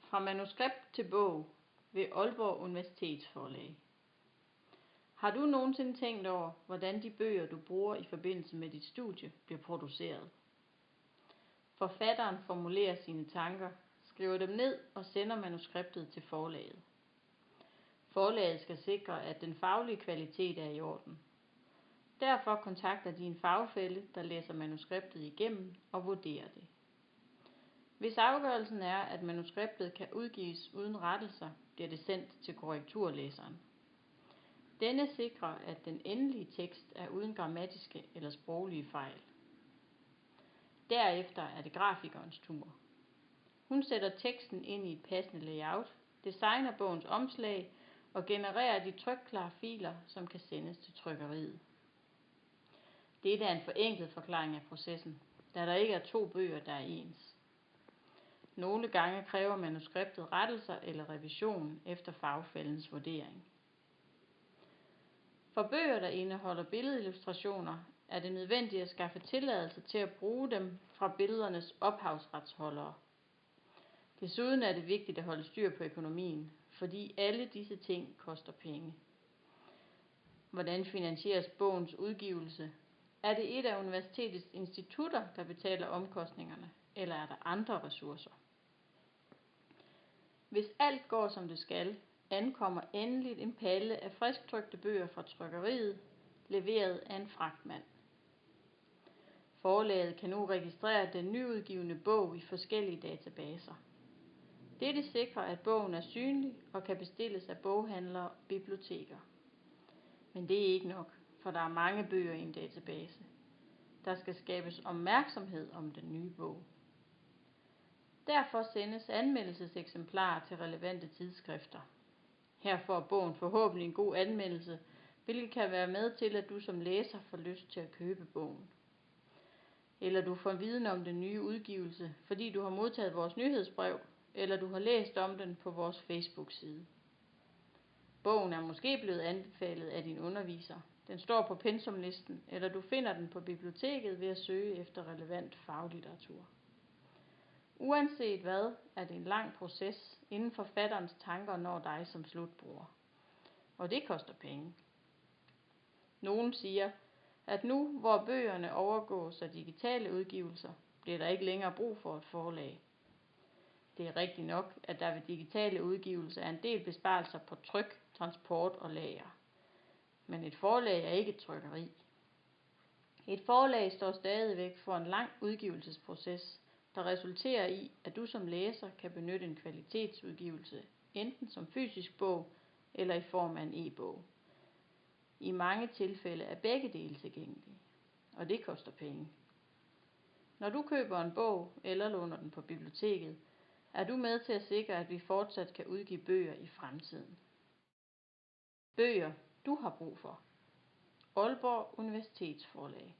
Fra manuskript til bog ved Aalborg Universitetsforlag. Har du nogensinde tænkt over, hvordan de bøger, du bruger i forbindelse med dit studie, bliver produceret? Forfatteren formulerer sine tanker, skriver dem ned og sender manuskriptet til forlaget. Forlaget skal sikre, at den faglige kvalitet er i orden. Derfor kontakter de en fagfælle, der læser manuskriptet igennem og vurderer det. Hvis afgørelsen er, at manuskriptet kan udgives uden rettelser, bliver det sendt til korrekturlæseren. Denne sikrer, at den endelige tekst er uden grammatiske eller sproglige fejl. Derefter er det grafikernes tur. Hun sætter teksten ind i et passende layout, designer bogens omslag og genererer de trykklare filer, som kan sendes til trykkeriet. Dette er en forenklet forklaring af processen, da der ikke er to bøger, der er ens. Nogle gange kræver manuskriptet rettelser eller revision efter fagfællens vurdering. For bøger, der indeholder billedillustrationer, er det nødvendigt at skaffe tilladelse til at bruge dem fra billedernes ophavsretsholdere. Desuden er det vigtigt at holde styr på økonomien, fordi alle disse ting koster penge. Hvordan finansieres bogens udgivelse? Er det et af universitetets institutter, der betaler omkostningerne, eller er der andre ressourcer? Hvis alt går som det skal, ankommer endeligt en palle af frisktrykte bøger fra trykkeriet, leveret af en fragtmand. Forlaget kan nu registrere den nyudgivne bog i forskellige databaser. Dette sikrer, at bogen er synlig og kan bestilles af boghandlere og biblioteker. Men det er ikke nok, for der er mange bøger i en database. Der skal skabes opmærksomhed om den nye bog. Derfor sendes anmeldelseseksemplarer til relevante tidsskrifter. Her får bogen forhåbentlig en god anmeldelse, hvilket kan være med til, at du som læser får lyst til at købe bogen. Eller du får viden om den nye udgivelse, fordi du har modtaget vores nyhedsbrev, eller du har læst om den på vores Facebook-side. Bogen er måske blevet anbefalet af din underviser. Den står på pensumlisten, eller du finder den på biblioteket ved at søge efter relevant faglitteratur. Uanset hvad, er det en lang proces, inden forfatterens tanker når dig som slutbruger. Og det koster penge. Nogen siger, at nu hvor bøgerne overgås af digitale udgivelser, bliver der ikke længere brug for et forlag. Det er rigtigt nok, at der ved digitale udgivelser er en del besparelser på tryk, transport og lager. Men et forlag er ikke et trykkeri. Et forlag står stadigvæk for en lang udgivelsesproces, der resulterer i, at du som læser kan benytte en kvalitetsudgivelse, enten som fysisk bog eller i form af en e-bog. I mange tilfælde er begge dele tilgængelige, og det koster penge. Når du køber en bog eller låner den på biblioteket, er du med til at sikre, at vi fortsat kan udgive bøger i fremtiden. Bøger, du har brug for. Aalborg Universitetsforlag.